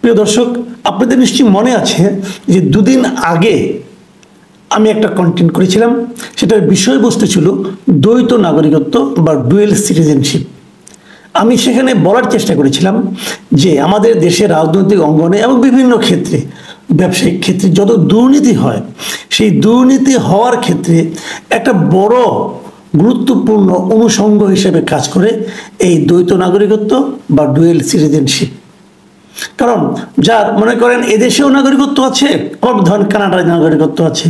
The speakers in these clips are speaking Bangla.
প্রিয় দর্শক, আপনাদের নিশ্চয়ই মনে আছে যে দুদিন আগে আমি একটা কন্টেন্ট করেছিলাম, সেটার বিষয়বস্তু ছিল দ্বৈত নাগরিকত্ব বা ডুয়েল সিটিজেনশিপ। আমি সেখানে বলার চেষ্টা করেছিলাম যে আমাদের দেশের রাজনৈতিক অঙ্গনে এবং বিভিন্ন ক্ষেত্রে, ব্যবসায়িক ক্ষেত্রে যত দুর্নীতি হয়, সেই দুর্নীতি হওয়ার ক্ষেত্রে একটা বড় গুরুত্বপূর্ণ অনুষঙ্গ হিসেবে কাজ করে এই দ্বৈত নাগরিকত্ব বা ডুয়েল সিটিজেনশিপ। কারণ যার মনে করেন এদেশেও নাগরিকত্ব আছে, আবার ধরেন কানাডার নাগরিকত্ব আছে,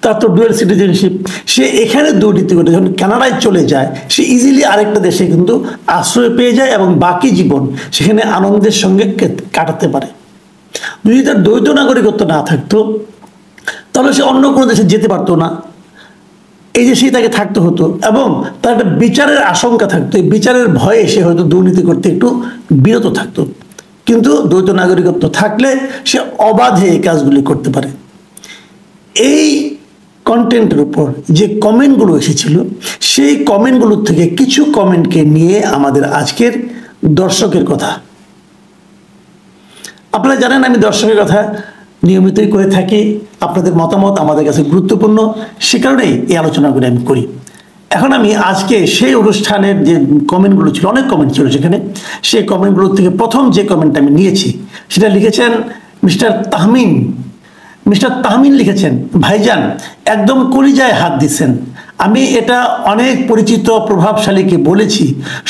তার তো ডুয়েল সিটিজেনশিপ, সে এখানে দুর্নীতি করে যখন কানাডায় চলে যায়, সে ইজিলি আরেকটা দেশে কিন্তু আশ্রয় পেয়ে যায় এবং বাকি জীবন সেখানে আনন্দের সঙ্গে কাটাতে পারে। যদি তার দ্বৈত নাগরিকত্ব না থাকতো তাহলে সে অন্য কোনো দেশে যেতে পারতো না, এই দেশেই তাকে থাকতে হতো এবং তার একটা বিচারের আশঙ্কা থাকতো। এই বিচারের ভয়ে সে হয়তো দুর্নীতি করতে একটু বিরত থাকতো। কিন্তু দ্বৈত নাগরিকত্ব থাকলে সে অবাধে এই কাজগুলি করতে পারে। এই কন্টেন্টের উপর যে কমেন্টগুলো এসেছিল, সেই কমেন্টগুলোর থেকে কিছু কমেন্টকে নিয়ে আমাদের আজকের দর্শকের কথা। আপনারা জানেন আমি দর্শকের কথা নিয়মিতই করে থাকি, আপনাদের মতামত আমাদের কাছে গুরুত্বপূর্ণ, সে কারণেই এই আলোচনাগুলো আমি করি। এখন আমি আজকে সেই অনুষ্ঠানের যে কমেন্টগুলো ছিল, অনেক কমেন্ট ছিল সেখানে, সেই কমেন্টগুলোর থেকে প্রথম যে কমেন্টটা আমি নিয়েছি সেটা লিখেছেন মিস্টার তাহমিন। মিস্টার তাহমিন লিখেছেন, ভাইজান একদম কলিজায় হাত দিচ্ছেন। আমি এটা অনেক পরিচিত প্রভাবশালীকে বলেছি,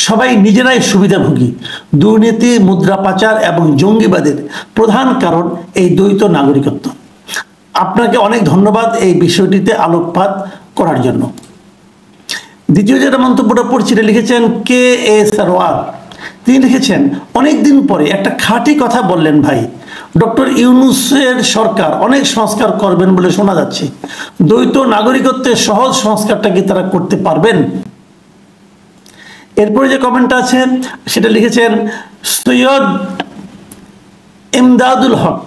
সবাই নিজেরাই সুবিধাভোগী। দুর্নীতি, মুদ্রা পাচার এবং জঙ্গিবাদের প্রধান কারণ এই দ্বৈত নাগরিকত্ব। আপনাকে অনেক ধন্যবাদ এই বিষয়টিতে আলোকপাত করার জন্য। দ্বিতীয় যেটা মন্তব্যটা পড়ছি, লিখেছেন কে এ সারওয়ার। তিনি লিখেছেন, অনেকদিন পরে একটা খাঁটি কথা বললেন ভাই। ডক্টর ইউনূসের সরকার অনেক সংস্কার করবেন বলে শোনা যাচ্ছে। দ্বৈত নাগরিকত্বের সহজ সংস্কারটা কি তারা করতে পারবেন? এরপরে যে কমেন্টটা আছে সেটা লিখেছেন সৈয়দ ইমদাদুল হক।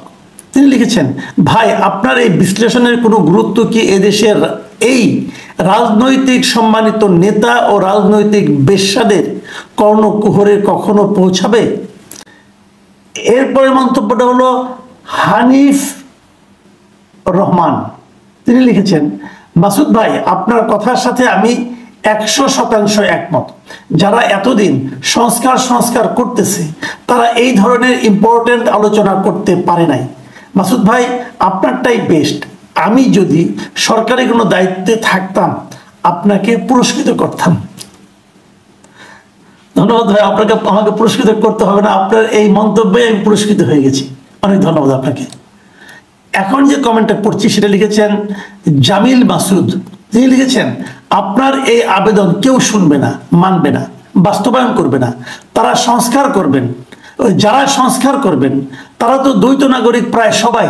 তিনি লিখেছেন, ভাই আপনার এই বিশ্লেষণের কোনো গুরুত্ব কি এদেশের এই রাজনৈতিক সম্মানিত নেতা ও রাজনৈতিক বেশ্যাদের কর্ণকুহরে কখনো পৌঁছাবে? এরপরে মন্তব্যটা হলো হানিফ রহমান। তিনি লিখেছেন, মাসুদ ভাই আপনার কথার সাথে আমি 100% একমত। যারা এতদিন সংস্কার করতেছে তারা এই ধরনের ইম্পর্টেন্ট আলোচনা করতে পারে নাই। মাসুদ ভাই আপনারটাই বেস্ট। আমি যদি সরকারি কোনো দায়িত্বে থাকতাম আপনাকে পুরস্কৃত করতাম। ধন্যবাদ ভাই, আপনাকে আমাকে পুরস্কৃত করতে হবে না, আপনার এই মন্তব্যে আমি পুরস্কৃত হয়ে গেছি, অনেক ধন্যবাদ আপনাকে। এখন যে কমেন্টটা পড়ছি সেটা লিখেছেন জামিল মাসুদ। তিনি লিখেছেন, আপনার এই আবেদন কেউ শুনবে না, মানবে না, বাস্তবায়ন করবে না। তারা সংস্কার করবেন, যারা সংস্কার করবেন তারা তো দ্বৈত নাগরিক প্রায় সবাই।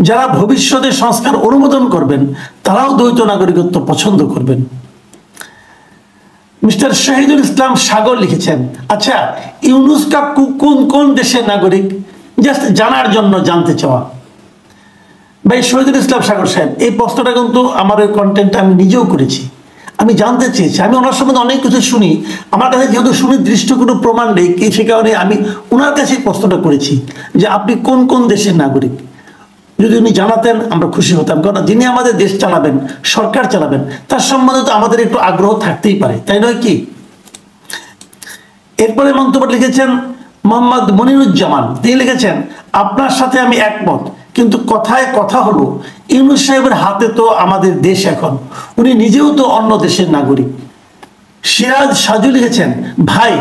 যারা ভবিষ্যতে সংস্কার অনুমোদন করবেন তারাও দ্বৈত নাগরিকত্ব পছন্দ করবেন। মিস্টার শহীদুল ইসলাম সাগর লিখেছেন, আচ্ছা ইউনূস কাকু কোন কোন দেশের নাগরিক? জাস্ট জানার জন্য জানতে চাওয়া। ভাই শহীদুল ইসলাম সাগর সাহেব, এই প্রশ্নটা কিন্তু আমার ওই কন্টেন্টটা আমি নিজেও করেছি। আমি জানতে চেয়েছি, আমি ওনার সম্বন্ধে অনেক কিছু শুনি, আমার কাছে যেহেতু সুনির্দিষ্ট কোনো প্রমাণ নেই, সে কারণে আমি ওনার কাছে প্রশ্নটা করেছি যে আপনি কোন কোন দেশের নাগরিক। যদি উনি জানাতেন আমরা খুশি হতাম, কারণ যিনি আমাদের দেশ চালাবেন, সরকার চালাবেন, তার সম্বন্ধে তো আমাদের একটু আগ্রহ থাকতেই পারে, তাই নয় কি? এরপরে মন্তব্য লিখেছেন মোহাম্মদ মনিরুজ্জামান। তিনি লিখেছেন, আপনার সাথে আমি একমত, কিন্তু কথায় কথা হলো ইউনূস সাহেবের হাতে তো আমাদের দেশ এখন, উনি নিজেও তো অন্য দেশের নাগরিক। সিরাজ সাজু লিখেছেন, ভাই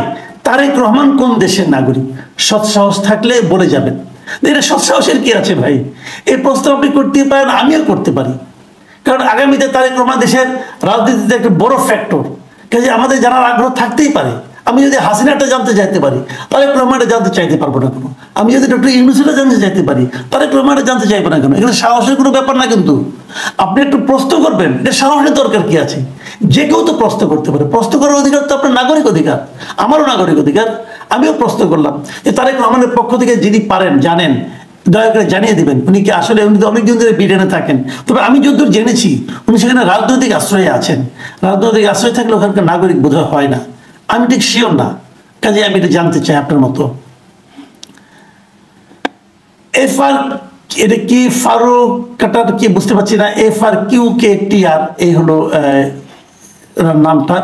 তারেক রহমান কোন দেশের নাগরিক? সৎসাহস থাকলে বলে যাবেন। এটা সৎসাহসের কি আছে ভাই? এই প্রশ্ন আপনি করতে পারেন, আমিও করতে পারি, কারণ আগামীতে তারেক রহমান দেশের রাজনীতিতে একটা বড় ফ্যাক্টর, কাজে আমাদের জানার আগ্রহ থাকতেই পারে। আমি যদি হাসিনাটা জানতে চাইতে পারি, তারেক রহমানটা জানতে চাইতে পারবো না কেন? আমি যদি ডক্টর ইউনূসটা জানতে চাইতে পারি, তারেক রহমানটা জানতে চাইবো না কেন? এখানে সাহসের কোনো ব্যাপার না, কিন্তু আপনি একটু প্রশ্ন করবেন, এটা সাহসের দরকার কি আছে? যে কেউ তো প্রশ্ন করতে পারে, প্রশ্ন করার অধিকার তো আপনার নাগরিক অধিকার, আমারও নাগরিক অধিকার। আমিও প্রশ্ন করলাম যে তারেক রহমানের পক্ষ থেকে যিনি পারেন জানেন, দয়া করে জানিয়ে দিবেন উনি কি আসলে, উনি তো অনেকদিন ধরে ব্রিটেনে থাকেন, তবে আমি যতদূর জেনেছি উনি সেখানে রাজনৈতিক আশ্রয়ে আছেন। রাজনৈতিক আশ্রয় থাকলে ওখানকার নাগরিক বোধহয় হয় না, আমি ঠিক শিওর না, কাজে আমি এটা জানতে চাই আপনার মতো। FR, এটা কি ফারুক কাটার কি বুঝতে পারছি না, FRQKTR এই হলো নামটা।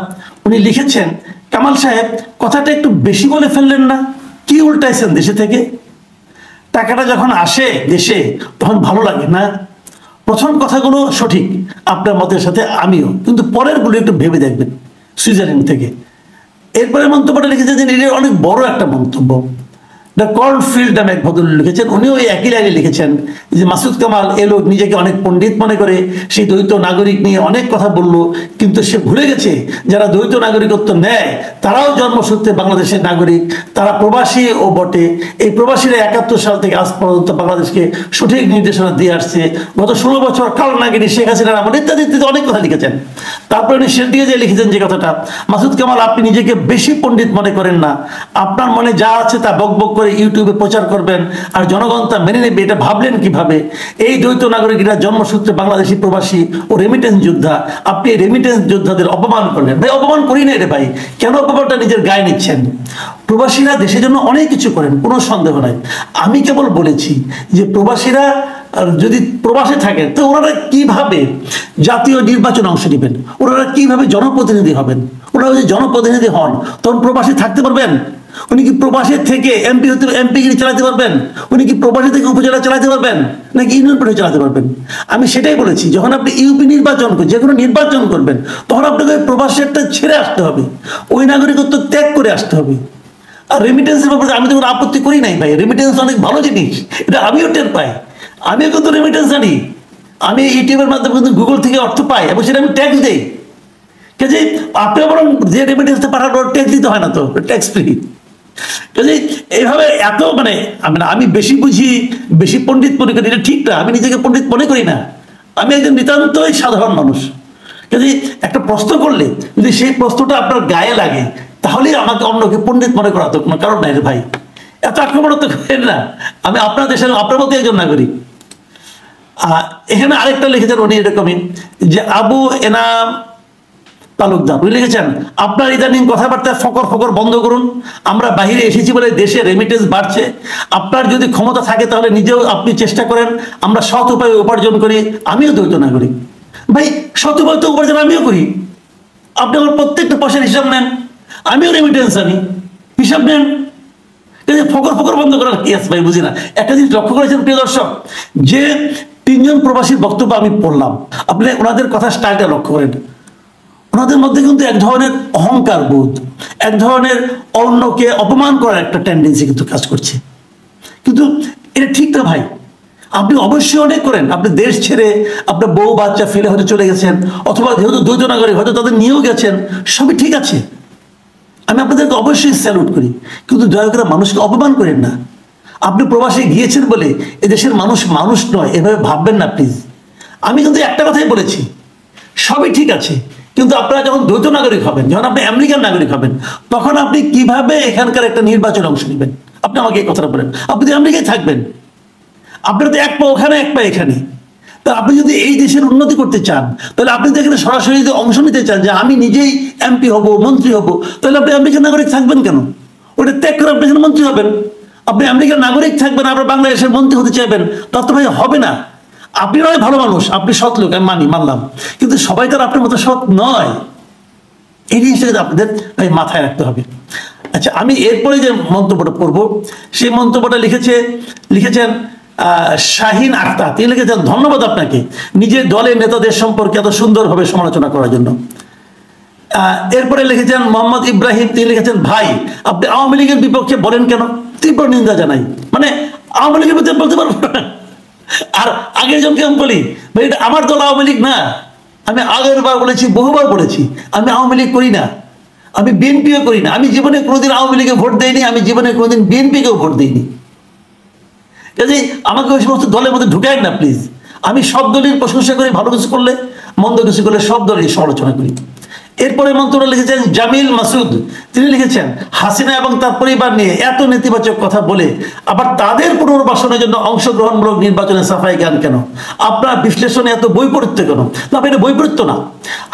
উনি লিখেছেন, কামাল সাহেব কথাটা একটু বেশি বলে ফেললেন না? কি উল্টাইছেন দেশে থেকে? টাকাটা যখন আসে দেশে তখন ভালো লাগে না? প্রথম কথাগুলো সঠিক আপনার মতের সাথে আমিও, কিন্তু পরের গুলো একটু ভেবে দেখবেন। সুইজারল্যান্ড থেকে এরপরে মন্তব্যটা লিখেছেন যে এটা অনেক বড় একটা মন্তব্য। দ্য কর্নফিল্ড নামে এক ভদ্রলোক লিখেছেন, উনিও এই একই লাইনে লিখেছেন যে মাসুদ কামাল এ লোক নিজেকে অনেক পণ্ডিত মনে করে, সেই দ্বৈত নাগরিক নিয়ে অনেক কথা বললো, কিন্তু সে ভুলে গেছে যারা দ্বৈত নাগরিকত্ব নেয় তারাও জন্মসূত্রে বাংলাদেশের নাগরিক, তারা প্রবাসী ও বটে। এই প্রবাসীরা 71 সাল থেকে আজ পর্যন্ত বাংলাদেশকে সঠিক নির্দেশনা দিয়ে আসছে। গত 16 বছর কাল নাগিনী শেখ হাসিনার আমল ইত্যাদি ইত্যাদি অনেক কথা লিখেছেন। তারপরে উনি শেষ দিয়ে যে লিখেছেন যে কথাটা, মাসুদ কামাল আপনি নিজেকে বেশি পণ্ডিত মনে করেন না, আপনার মনে যা আছে তা বকবক করে ইউটিউবে প্রচার করবেন আর জনগণ তা মেনে নেবে, এটা ভাবলেন কিভাবে? এই দ্বৈত নাগরিকরা জন্মসূত্রে বাংলাদেশি প্রবাসী ও রেমিটেন্স যোদ্ধা, আপনি রেমিটেন্স যোদ্ধাদের অপমান করলেন। ভাই অপমান করি না রে ভাই, কেন অপমানটা নিজের গায়ে নিচ্ছেন? প্রবাসীরা দেশের জন্য অনেক কিছু করেন, কোনো সন্দেহ নাই। আমি কেবল বলেছি যে প্রবাসীরা যদি প্রবাসে থাকেন তো ওনারা কিভাবে জাতীয় নির্বাচনে অংশ নেবেন, ওনারা কিভাবে জনপ্রতিনিধি হবেন? ওনারা যদি জনপ্রতিনিধি হন তখন প্রবাসী থাকতে পারবেন? উনি কি প্রবাসী থেকে এমপি হতে এমপিগিরি চালাতে পারবেন? উনি কি প্রবাসী থেকে উপজেলা চালাতে পারবেন, নাকি ইউনিয়ন পরিষদ চালাতে পারবেন? আমি সেটাই বলেছি, যখন আপনি ইউপি নির্বাচন করবেন, যে কোনো নির্বাচন করবেন, তখন আপনাকে প্রবাসীটা ছেড়ে আসতে হবে, ওই নাগরিকত্ব ত্যাগ করে আসতে হবে। আর রেমিটেন্সের ব্যাপারে আমি তো কোনো আপত্তি করি নাই ভাই, রেমিটেন্স অনেক ভালো জিনিস, এটা আমিও টের পাই, আমিও কিন্তু রেমিটেন্স জানি। আমি ইউটিউবের মাধ্যমে কিন্তু গুগল থেকে অর্থ পাই এবং সেটা আমি ট্যাক্স দিই। কাজে আপনি বরং যে রেমিটেন্সটা পাঠানো ট্যাক্স দিতে হয় না, তো ট্যাক্স ফ্রি। কাজে এইভাবে এত আমি বেশি বুঝি, বেশি পণ্ডিত মনে করি, এটা ঠিক না। আমি নিজেকে পণ্ডিত মনে করি না, আমি একজন নিতান্তই সাধারণ মানুষ। কাজে একটা প্রশ্ন করলে যদি সেই প্রশ্নটা আপনার গায়ে লাগে তাহলেই আমাকে অন্যকে পণ্ডিত মনে করা তো কোনো কারণ নাই রে ভাই। এত আক্রমণাত্মক করেন না, আমি আপনার দেশের আপনার মতো একজন নাগরিক। এখানে আরেকটা লিখেছেন উনি এরকমই, যে আবু এনাম তালুকদার, উনি লিখেছেন আপনার ইদানিং কথাবার্তা ফকর ফকর বন্ধ করুন। আমরা বাহিরে এসেছি বলে দেশে রেমিটেন্স বাড়ছে, আপনার যদি ক্ষমতা থাকে তাহলে নিজেও আপনি চেষ্টা করেন, আমরা সৎ উপায়ে উপার্জন করি। আমিও দ্বৈত নাগরিক ভাই, সৎ উপায় তো উপার্জন আমিও করি। আপনি আমার প্রত্যেকটা পয়সার হিসাব নেন, আমিও রেমিটেন্স আনি, হিসাব নেন। ফকর ফকর বন্ধ করার কি আছে ভাই, বুঝি না। একটা জিনিস লক্ষ্য করেছেন প্রিয় দর্শক, যে 3 জন প্রবাসীর বক্তব্য আমি পড়লাম, আপনি ওনাদের কথা স্টাইলটা লক্ষ্য করেন। ওনাদের মধ্যে কিন্তু এক ধরনের অহংকার বোধ, এক ধরনের অন্যকে অপমান করার একটা টেন্ডেন্সি কিন্তু কাজ করছে। কিন্তু এটা ঠিক না ভাই, আপনি অবশ্যই অনেক করেন। আপনি দেশ ছেড়ে আপনার বউ বাচ্চা ফেলে হয়তো চলে গেছেন, অথবা যেহেতু দ্বৈত নাগরিক হয়তো তাদের নিয়েও গেছেন, সবই ঠিক আছে, আমি আপনাদেরকে অবশ্যই স্যালুট করি। কিন্তু দয়া করে মানুষকে অপমান করেন না। আপনি প্রবাসে গিয়েছেন বলে এদেশের মানুষ মানুষ নয় এভাবে ভাববেন না প্লিজ। আমি কিন্তু একটা কথাই বলেছি, সবই ঠিক আছে, কিন্তু আপনারা যখন দ্বৈত নাগরিক হবেন, যখন আপনি আমেরিকান নাগরিক হবেন, তখন আপনি কিভাবে এখানকার একটা নির্বাচনে অংশ নেবেন? আপনি আমাকে এই কথাটা বলেন। আপনি তো আমেরিকায় থাকবেন, আপনার তো এক পা ওখানে এক পা এখানে। তা আপনি যদি এই দেশের উন্নতি করতে চান, তাহলে আপনি তো এখানে সরাসরি যদি অংশ নিতে চান যে আমি নিজেই এমপি হব, মন্ত্রী হব, তাহলে আপনি আমেরিকান নাগরিক থাকবেন কেন? ওটা ত্যাগ করে আপনি এখানে মন্ত্রী হবেন। আপনি আমেরিকান নাগরিক থাকবেন, আপনার বাংলাদেশের মন্ত্রী হতে চাইবেন, তা তো ভাই হবে না। আপনি নয় ভালো মানুষ, আপনি সৎ লোক, আমি মানলাম, কিন্তু সবাই তো আপনার মতো সৎ নয়। এই জিনিসটা আপনাদের ভাই মাথায় রাখতে হবে। আচ্ছা, আমি এরপরে যে মন্তব্যটা পড়বো, সেই মন্তব্যটা লিখেছেন শাহিন আক্তার। তিনি লিখেছেন, ধন্যবাদ আপনাকে নিজের দলের নেতাদের সম্পর্কে এত সুন্দরভাবে সমালোচনা করার জন্য। এরপরে লিখেছেন মোহাম্মদ ইব্রাহিম, তিনি লিখেছেন, ভাই আপনি আওয়ামী লীগের বিপক্ষে বলেন কেন? তীব্র নিন্দা জানাই। মানে আওয়ামী লীগের বিরুদ্ধে বলতে পারবো না। আর আগের জনকে আমি বলি, ভাই এটা আমার দল আওয়ামী লীগ না। আমি আগের বার বলেছি, বহুবার বলেছি, আমি আওয়ামী লীগ করি না, আমি বিএনপিও করি না। আমি জীবনে কোনোদিন আওয়ামী লীগে ভোট দেইনি, আমি জীবনে কোনোদিন বিএনপিকেও ভোট দিইনি। কাজেই আমাকে ওই সমস্ত দলের মধ্যে ঢুকায় না প্লিজ। আমি সব দলের প্রশংসা করি, ভালো কিছু করলে, মন্দ কিছু করলে সব দলের সমালোচনা করি। এরপরে মন্তব্য লিখেছেন জামিল মাসুদ, তিনি লিখেছেন, হাসিনা এবং তার পরিবার নিয়ে এত নেতিবাচক কথা বলে আবার তাদের পুনর্বাসনের জন্য অংশগ্রহণমূলক নির্বাচনে সাফাই গান কেন? আপনার বিশ্লেষণে এত বৈপরীত্য কেন? না, এটা বৈপরীত্য না।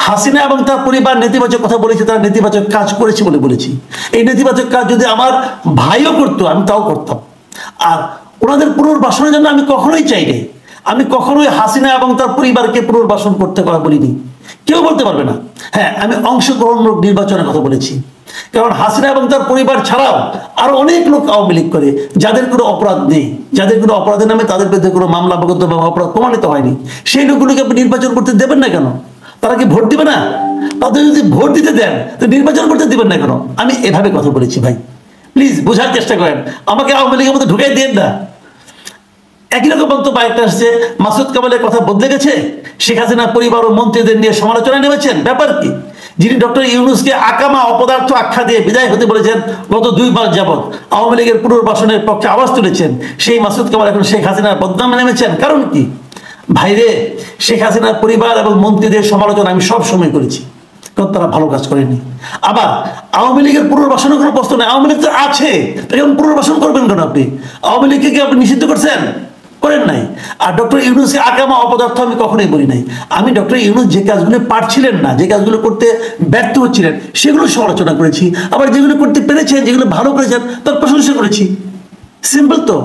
হাসিনা এবং তার পরিবার নেতিবাচক কথা বলেছে, তারা নেতিবাচক কাজ করেছে বলে বলেছি। এই নেতিবাচক কাজ যদি আমার ভাইও করতো আমি তাও করতাম। আর ওনাদের পুনর্বাসনের জন্য আমি কখনোই চাই নাই। আমি কখনোই হাসিনা এবং তার পরিবারকে পুনর্বাসন করতে কথা বলিনি, কেউ বলতে পারবে না। হ্যাঁ, আমি অংশগ্রহণমূলক নির্বাচনের কথা বলেছি, কারণ হাসিনা এবং তার পরিবার ছাড়াও আরো অনেক লোক আওয়ামী লীগ করে, যাদের কোনো অপরাধ নেই, যাদের কোনো অপরাধের নামে তাদের বিরুদ্ধে কোনো মামলা বা অপরাধ প্রমাণিত হয়নি, সেই লোকগুলোকে আপনি নির্বাচন করতে দেবেন না কেন? তারা কি ভোট দিবে না? তাদের যদি ভোট দিতে দেন তো নির্বাচন করতে দিবেন না কেন? আমি এভাবে কথা বলেছি ভাই, প্লিজ বোঝার চেষ্টা করেন, আমাকে আওয়ামী লীগের মধ্যে ঢুকাই দেন না। একই রকম বক্তব্য একটা আসছে, মাসুদ কামালের কথা বদলে গেছে, শেখ হাসিনা পরিবার ও মন্ত্রীদের নিয়ে সমালোচনায় নেমেছেন, ব্যাপার কি? যিনি ডক্টর ইউনূসকে আকামা অপদার্থ আখ্যা দিয়ে বিদায় হতে বলেছেন গত 2 মাস যাবৎ, আওয়ামী লীগের পুনর্বাসনের পক্ষে আওয়াজ তুলেছেন, সেই মাসুদ কামাল এখন শেখ হাসিনার বদনামে নেমেছেন, কারণ কি? ভাইরে, শেখ হাসিনার পরিবার এবং মন্ত্রীদের সমালোচনা আমি সব সময় করেছি, কারণ তারা ভালো কাজ করেনি। আবার আওয়ামী লীগের পুনর্বাসনের কোনো প্রশ্ন নেই, আওয়ামী লীগ তো আছে, তাকে পুনর্বাসন করবেন কেন আপনি? আওয়ামী লীগকে কি আপনি নিষিদ্ধ করছেন? করেন নাই। আর ডক্টর ইউনূসকে আকামা অপদার্থ আমি কখনোই বলি নাই। আমি ডক্টর ইউনূস যে কাজগুলো পারছিলেন না, যে কাজগুলো করতে ব্যর্থ হচ্ছিলেন, সেগুলো সমালোচনা করেছি। আবার যেগুলো করতে পেরেছেন, যেগুলো ভালো করেছেন, তার প্রশংসা করেছি। সিম্পল তো,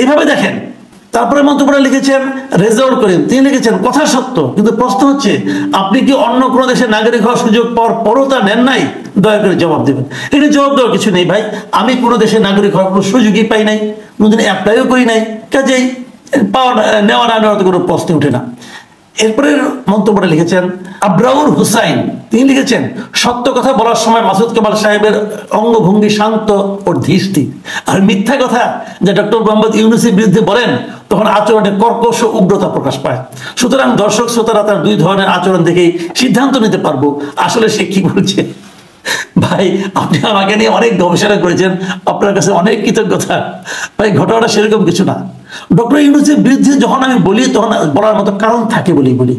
এইভাবে দেখেন। তারপরে মন্তব্যটা লিখেছেন রেজাউল করিম, তিনি লিখেছেন কথা সত্য, কিন্তু প্রশ্ন হচ্ছে আপনি কি অন্য কোনো দেশের নাগরিক হওয়ার সুযোগ পাওয়ার পরও তা নেন নাই? দয়া করে জবাব দেবেন। এটা জবাব দেওয়ার কিছু নেই ভাই, আমি কোনো দেশের নাগরিক হওয়ার কোনো সুযোগই পাই নাই, কোনোদিন অ্যাপ্লাইও করি নাই, কাজেই পাওয়া নেওয়া না নেওয়ার তো কোনো প্রশ্ন ওঠে না। এরপরে মন্তব্যটা লিখেছেন আবরাউর হুসাইন, তিনি লিখেছেন সত্য কথা বলার সময় মাসুদ কামাল সাহেবের অঙ্গভঙ্গি শান্ত ও ধীষ্টি, আর মিথ্যা কথা যে ডক্টর মোহাম্মদ ইউনূসের বিরুদ্ধে বলেন তখন আচরণে কর্কশ উগ্রতা প্রকাশ পায়। সুতরাং দর্শক শ্রোতারা তার 2 ধরনের আচরণ দেখেই সিদ্ধান্ত নিতে পারবো আসলে সে কি বলছে। ভাই, আপনি আমাকে নিয়ে অনেক গবেষণা করেছেন, আপনার কাছে অনেক কৃতজ্ঞতা ভাই। ঘটনাটা সেরকম কিছু না। ডক্টর ইউনূসের বিরুদ্ধে যখন আমি বলি তখন বলার মতো কারণ থাকে বলেই বলি,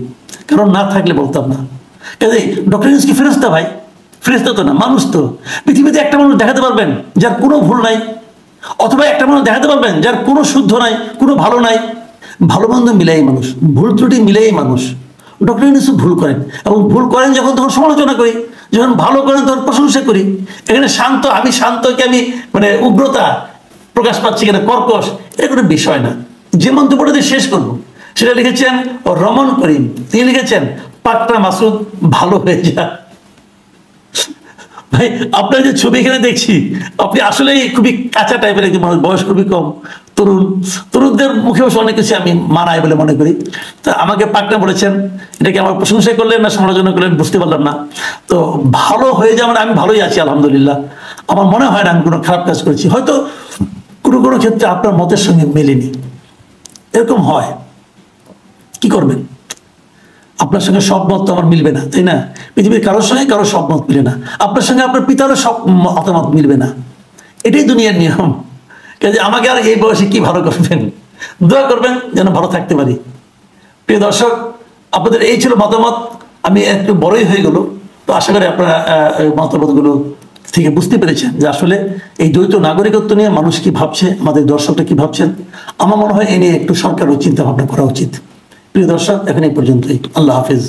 কারণ না থাকলে বলতাম না। কাজে ডক্টর ইউনূস কি ফেরেশতা ভাই? ফেরেশতা তো না, মানুষ তো। পৃথিবীতে একটা মানুষ দেখাতে পারবেন যার কোনো ভুল নাই, অথবা একটা মানুষ দেখাতে পারবেন যার কোনো শুদ্ধ নাই, কোনো ভালো নাই? ভালো মন্দ মিলাই মানুষ, ভুল ত্রুটি মিলাই মানুষ। ডক্টর ইউনূস ভুল করেন, এবং ভুল করেন যখন তখন সমালোচনা করি, যখন ভালো করেন তখন প্রশংসা করি। এখানে শান্ত, আমি শান্তকে আমি মানে উগ্রতা প্রকাশ পাচ্ছি কিনা, কর্কশ, এটা কোনো বিষয় না। যে মন্তব্যটা দিয়ে শেষ করবো সেটা লিখেছেন রমন করিম, তিনি লিখেছেন পাকটা মাসুদ ভালো হয়ে যা। ভাই, আপনার যে ছবি এখানে দেখছি, আপনি আসলেই খুবই কাঁচা টাইপের একজন মানুষ, বয়স খুবই কম, তরুণদের মুখে বসে অনেক কিছু আমি মানাই বলে মনে করি। তা আমাকে পাকনা বলেছেন, এটাকে আমার প্রশংসা করলেন না সমালোচনা করলেন বুঝতে পারলাম না। তো ভালো হয়ে যাওয়ার, আমি ভালোই আছি আলহামদুলিল্লাহ। আমার মনে হয় না আমি কোনো খারাপ কাজ করেছি, হয়তো কোনো ক্ষেত্রে আপনার মতের সঙ্গে মেলেনি, এরকম হয়, কি করবেন? আপনার সঙ্গে সব মত তো আমার মিলবে না, তাই না? পৃথিবীর কারোর সঙ্গে কারোর সব মত মিলে না, আপনার সঙ্গে আপনার পিতারও সব মতামত মিলবে না, এটাই দুনিয়ার নিয়ম। কাজে আমাকে আর এই বয়সে কি ভালো করবেন? দোয়া করবেন যেন ভালো থাকতে পারি। প্রিয় দর্শক, আপনাদের এই ছিল মতামত। আমি একটু বড়ই হয়ে গেল, তো আশা করি আপনারা মতামতগুলো থেকে বুঝতে পেরেছেন যে আসলে এই দ্বৈত নাগরিকত্ব নিয়ে মানুষ কি ভাবছে, আমাদের দর্শকরা কি ভাবছেন। আমার মনে হয় এ নিয়ে একটু সরকারও চিন্তা ভাবনা করা উচিত। প্রিয় দর্শক, এখন এই পর্যন্তই। আল্লাহ হাফিজ।